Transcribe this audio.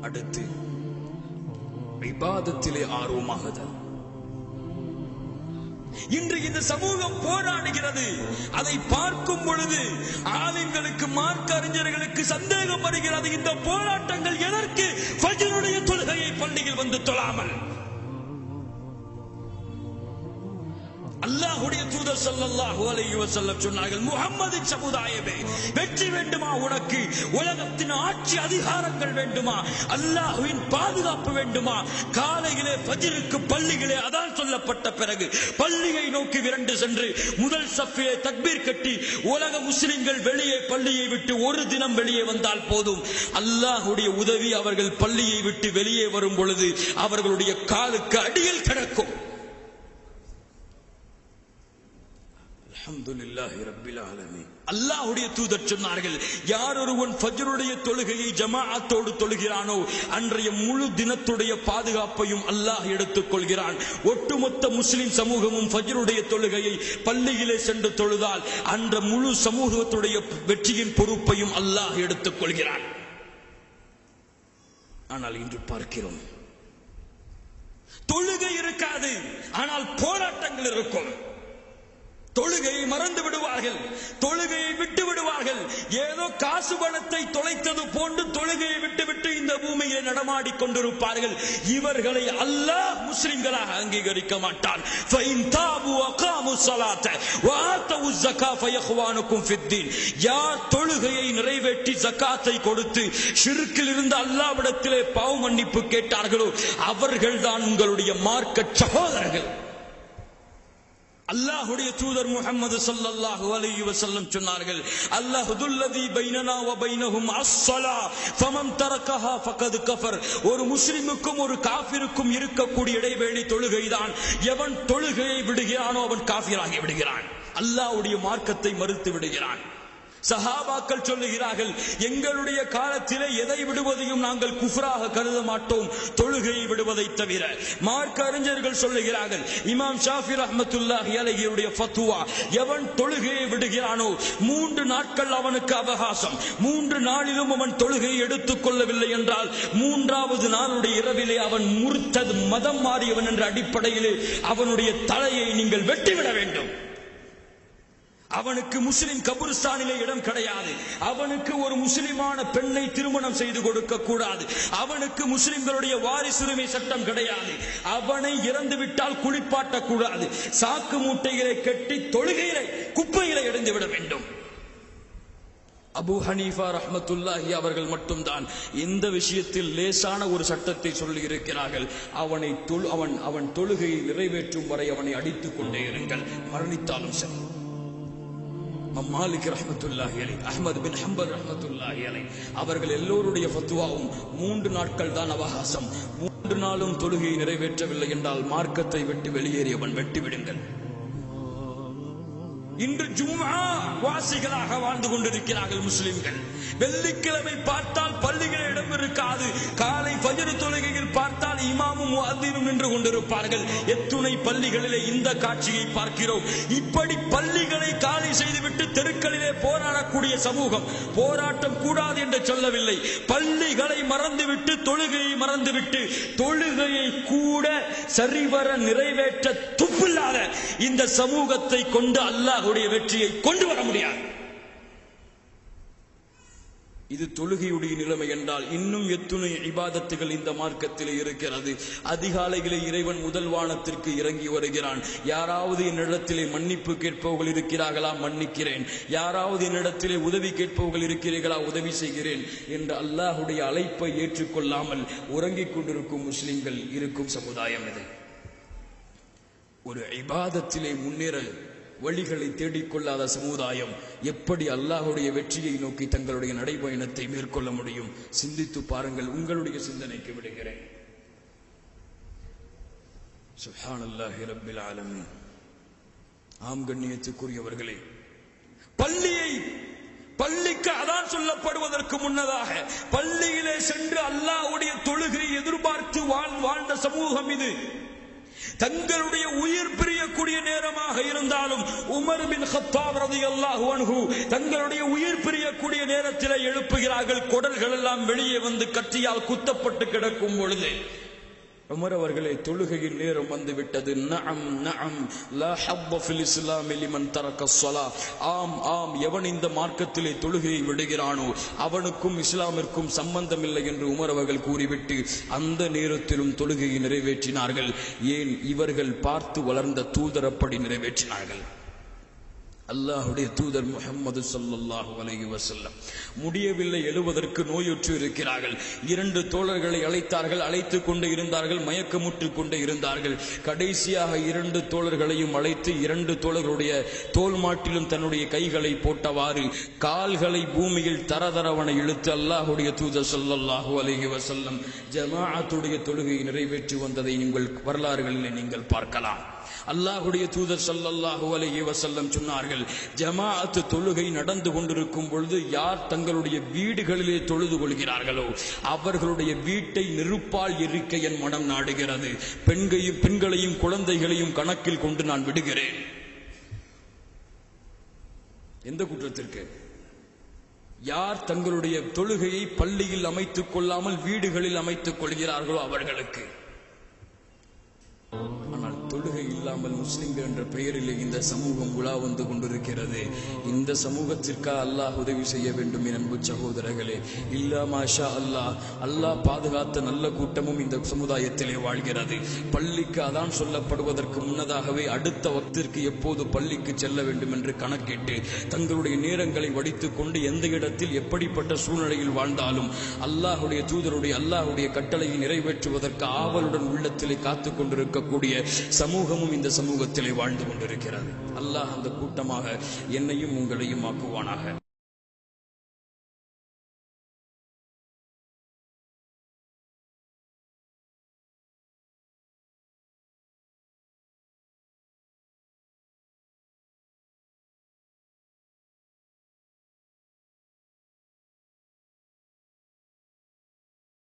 அடுத்து இபாதத்திலே ஆர்வமாகுதல். இன்று இந்த சமூகம் போராடுகிறது. அதை பார்க்கும் பொழுது ஆலிம்களுக்கு, மார்க்க அறிஞர்களுக்கு சந்தேகம் வருகிறது. இந்த போராட்டங்கள் எதற்கு? ஃபஜ்ருடைய தொழுகையை பள்ளியில் வந்து தொழாமல். அல்லாஹ்வுடைய தூதர் ஸல்லல்லாஹு அலைஹி வஸல்லம் சொன்னார்கள், முஹம்மது சமுதாயமே, வெற்றி வேண்டுமா உனக்கு? உலகத்தின் ஆட்சி அதிகாரங்கள் வேண்டுமா? அல்லாஹ்வின் பாதுகாப்பு வேண்டுமா? காலையிலே ஃபஜ்ருக்கு பள்ளிகளே அதான் சொல்லப்பட்ட பிறகு பள்ளியை நோக்கி விரண்டு சென்று முதல் சஃபிலே தக்பீர் கட்டி உலக முஸ்லிம்கள் வெளியே பள்ளியை விட்டு ஒரு தினம் வெளியே வந்தால் போதும், அல்லாஹ்வுடைய உதவி அவர்கள் பள்ளியை விட்டு வெளியே வரும் பொழுது அவர்களுடைய காலுக்கு அடியில் கிடக்கும். அல்ஹம்துலில்லாஹி ரப்பில் ஆலமீன். அல்லாஹ்வுடைய தூதர் சொன்னார்கள், யார் ஒருவன் ஃபஜ்ருடைய தொழுகையை ஜமாஅத்தோடு தொழுகிறானோ அன்றைய முழு தினத்துடைய பாதுகாப்பையும் அல்லாஹ் எடுத்துக் கொள்கிறான். ஒட்டுமொத்த முஸ்லிம் சமூகமும் ஃபஜ்ருடைய தொழுகையை பள்ளியிலே சென்று தொழுதால் அந்த முழு சமூகத்துடைய வெற்றியின் பொறுப்பையும் அல்லாஹ் எடுத்துக் கொள்கிறான். ஆனால் இன்று பார்க்கிறோம், தொழுகை இருக்காது, ஆனால் போராட்டங்கள் இருக்கும். தொழுகையை மறந்து விடுவார்கள், தொழுகையை விட்டு விடுவார்கள். ஏதோ காசு பணத்தை தொலைத்தது போன்று தொழுகையை விட்டுவிட்டு இந்த பூமியை நடமாடி கொண்டிருப்பார்கள். இவர்களை அல்லாஹ் முஸ்லிம்களாக அங்கீகரிக்க மாட்டான். யார் தொழுகையை நிறைவேற்றி ஜகாத்தை கொடுத்து ஷிர்கில் இருந்து அல்லாஹ்விடத்திலே பாவ மன்னிப்பு கேட்டார்களோ அவர்கள்தான் உங்களுடைய மார்க்க சகோதரர்கள். அல்லாஹ்வுடைய தூதர் முஹம்மது ஸல்லல்லாஹு அலைஹி வஸல்லம் சொன்னார்கள், அல்லாஹுல்லதி பைனனா வ பைனஹும் அஸ்ஸலா ஃபமன் தரக்கஹா ஃபகத் கஃபர். ஒரு முஸ்லிமுக்கும் ஒரு காஃபிருக்கும் இருக்கக்கூடிய இடைவெளி தொழுகைதான். எவன் தொழுகையை விடுகிறானோ அவன் காஃபிராகி விடுகிறான், அல்லாஹ்வுடைய மார்க்கத்தை மறுத்து விடுகிறான். சஹாபாக்கள் சொல்லுகிறார்கள், எங்களுடைய காலத்திலே எதை விடுவதையும் நாங்கள் குஃப்ராக கருத மாட்டோம், தொழுகையை விடுவதை தவிர. மார்க்க அறிஞர்கள் சொல்லுகிறார்கள், இமாம் ஷாஃபி ரஹ்மத்துல்லாஹி அலைஹியுடைய ஃபத்வா, எவன் தொழுகையை விடுகிறானோ 3 நாட்கள் அவனுக்கு அவகாசம். 3 நாளிலும் அவன் தொழுகையை எடுத்துக் கொள்ளவில்லை என்றால் 3வது நாளுடைய இரவிலே அவன் முர்த்தத், மதம் மாறியவன் என்ற அடிப்படையிலே அவனுடைய தலையை நீங்கள் வெட்டிவிட வேண்டும். அவனுக்கு முஸ்லிம் கபுர்ஸ்தானிலே இடம் கிடையாது. அவனுக்கு ஒரு முஸ்லிமான பெண்ணை திருமணம் செய்து கொடுக்க கூடாது. அவனுக்கு முஸ்லிம்களுடைய வாரிசுரிமை சட்டம் கிடையாது. அவனை இறந்து விட்டால் குளிப்பாட்ட கூடாது. சாக்கு மூட்டைகளை கட்டி தொழுகையிலே குப்பையிலே எறிந்து விட வேண்டும். அபூ ஹனீஃபா ரஹ்மத்துல்லாஹி அவர்கள் மட்டும்தான் இந்த விஷயத்தில் லேசான ஒரு சட்டத்தை சொல்லி இருக்கிறார்கள். அவன் தொழுகையை நிறைவேற்றும் வரை அவனை அடித்துக் கொண்டே இருங்கள், மரணித்தாலும் சரி. மாலிக் ரஹ்மத்துல்லாஹி அலைஹி, அஹ்மத் பின் ஹம்பல் ரஹ்மத்துல்லாஹி அலைஹி அவர்கள் எல்லோருடைய ஃபத்வாவும் 3 நாட்கள் தான் அவகாசம். 3 நாளும் தொழுகையை நிறைவேற்றவில்லை என்றால் மார்க்கத்தை விட்டு வெளியேறியவன் வெட்டிவிடுங்கள். இன்று ஜும்ஆ வாசிகளாக வாழ்ந்து கொண்டிருக்கிறார்கள் முஸ்லிம்கள். வெள்ளிக்கிழமை பார்த்தால் பள்ளிகளில் இடம் இருக்காது. காலை ஃபஜ்ர் தொழுகையில் பார்த்தால் இமாமும் முஅத்தினும் நின்று கொண்டிருப்பார்கள். எத்துணை பள்ளிகளிலே இந்த காட்சியை பார்க்கிறோம். இப்படி பள்ளிகளை காலி செய்துவிட்டு தெருக்களிலே போராடக்கூடிய சமூகம். போராட்டம் கூடாது என்று சொல்லவில்லை, பள்ளிகளை மறந்துவிட்டு தொழுகையை மறந்துவிட்டு தொழுகையை கூட சரிவர நிறைவேற்ற துப்பில்லாத இந்த சமூகத்தை கொண்டு அல்லாஹ்வுடைய வெற்றியை கொண்டு வர முடியாது. இது தொழுகையுடைய நிலைமை என்றால் இன்னும் எத்துணை இபாதத்துகள் இந்த மார்க்கத்தில் இருக்கிறது. அதிகாலையிலே இறைவன் முதல் வானத்திற்கு இறங்கி வருகிறான். யாராவது என்னிடத்திலே மன்னிப்பு கேட்பவர்கள் இருக்கிறார்களா? மன்னிக்கிறேன். யாராவது என்னிடத்திலே உதவி கேட்பவர்கள் இருக்கிறீர்களா? உதவி செய்கிறேன் என்று அல்லாஹ்வுடைய அழைப்பை ஏற்றுக்கொள்ளாமல் உறங்கிக் கொண்டிருக்கும் முஸ்லிம்கள் இருக்கும் சமுதாயம் இது. ஒரு இபாதத்திலே முன்னேற வழிகளை தேடிக்கொள்ளாத சமுதாயம் எப்படி அல்லாஹ்வுடைய வெற்றியை நோக்கி தங்களுடைய நடைபயணத்தை மேற்கொள்ள முடியும்? சிந்தித்து பாருங்கள். உங்களுடைய சிந்தனைக்கு விடுகிறேன். சுப்ஹானல்லாஹி ரப்பில் ஆலமீன். ஆம் கண்ணியத்துக்குரியவர்களே, பள்ளிக்கு அதான் சொல்லப்படுவதற்கு முன்னதாக பள்ளியிலே சென்று அல்லாஹ்வுடைய தொழுகையை எதிர்பார்த்து வாழ்ந்த சமூகம் இது. தங்களுடைய உயிர் பிரியக்கூடிய நேரமாக இருந்தாலும் உமர் பின் கத்தாப் ரலியல்லாஹு அன்ஹு தங்களுடைய உயிர் பிரியக்கூடிய நேரத்தில் எழுப்புகிறார்கள். குடல்கள் எல்லாம் வெளியே வந்து கத்தியால் குத்தப்பட்டு கிடக்கும் பொழுது உமர் அவர்களே, தொழுகையின் நேரம் வந்து விட்டது. நஅம் நஅம் லா ஹப்ப ஃபில் இஸ்லாம் லிமன் தரக்க ஸலா. ஆம் ஆம், எவன் இந்த மார்க்கத்திலே தொழுகையை விடுகிறானோ அவனுக்கும் இஸ்லாமிற்கும் சம்பந்தம் இல்லை என்று உமர் அவர்கள் கூறிவிட்டு அந்த நேரத்திலும் தொழுகையை நிறைவேற்றினார்கள். ஏன்? இவர்கள் பார்த்து வளர்ந்த தூதர் அப்படி நிறைவேற்றினார்கள். அல்லாஹ்வுடைய தூதர் முஹம்மது ஸல்லல்லாஹு அலைஹி வஸல்லம் முடியவில்லை, எழுவதற்கு நோயுற்று இருக்கிறார்கள். 2 தோழர்களை அழைத்தார்கள். அழைத்துக் கொண்டே இருந்தார்கள், மயக்கமுற்றிக் கொண்டே இருந்தார்கள். கடைசியாக 2 தோழர்களையும் அழைத்து 2 தோழர்களுடைய தோல் மாட்டிலும் தன்னுடைய கைகளை போட்டவாறு கால்களை பூமியில் தரதரவனை இழுத்து அல்லாஹ்வுடைய தூதர் ஸல்லல்லாஹு அலைஹி வஸல்லம் ஜமாஅத்துடைய தொழுகையை நிறைவேற்றி வந்ததை உங்கள் வரலாறுகளில் நீங்கள் பார்க்கலாம். அல்லாஹ்வுடைய தூதர் ஸல்லல்லாஹு அலைஹி வஸல்லம் சொன்னார்கள், ஜமாஅத் தொழுகை நடந்து கொண்டிருக்கும் பொழுது யார் தங்களுடைய வீடுகளிலே தொழுது கொள்கிறார்களோ அவர்களுடைய வீட்டை நெருப்பால் எரிக்க என் மனம் நாடுகிறது. பெண்களையும் குழந்தைகளையும் கணக்கில் கொண்டு நான் விடுகிறேன். எந்த குற்றத்திற்கு? யார் தங்களுடைய தொழுகையை பள்ளியில் அமைத்துக் கொள்ளாமல் வீடுகளில் அமைத்துக் கொள்கிறார்களோ அவர்களுக்கு. ஆனால் தொழுகை இல்லாமல் முஸ்லிம்கள் என்ற பெயரிலே இந்த சமூகம் உலா வந்து கொண்டிருக்கிறது. இந்த சமூகத்திற்காக அல்லாஹ் உதவி செய்ய வேண்டும் என் அன்பு சகோதரர்களே. இல்லா மாஷா அல்லாஹ், அல்லாஹ் பாதுகாத்த நல்ல கூட்டமும் இந்த சமுதாயத்திலே வாழ்கிறது. பள்ளிக்கு அதான் சொல்லப்படுவதற்கு முன்னதாகவே அடுத்த வக்திற்கு எப்போது பள்ளிக்கு செல்ல வேண்டும் என்று கணக்கிட்டு தங்களுடைய நேரங்களை வடித்துக் கொண்டு எந்த இடத்தில் எப்படிப்பட்ட சூழ்நிலையில் வாழ்ந்தாலும் அல்லாஹ்வுடைய கட்டளையை நிறைவேற்றுவதற்கு ஆவலுடன் உள்ளத்திலே காத்துக் கொண்டிருக்கக்கூடிய சமூகமும் இந்த சமூகத்திலே வாழ்ந்து கொண்டிருக்கிறது. அல்லாஹ் அந்த கூட்டமாக என்னையும் உங்களையும் ஆக்குவானாக.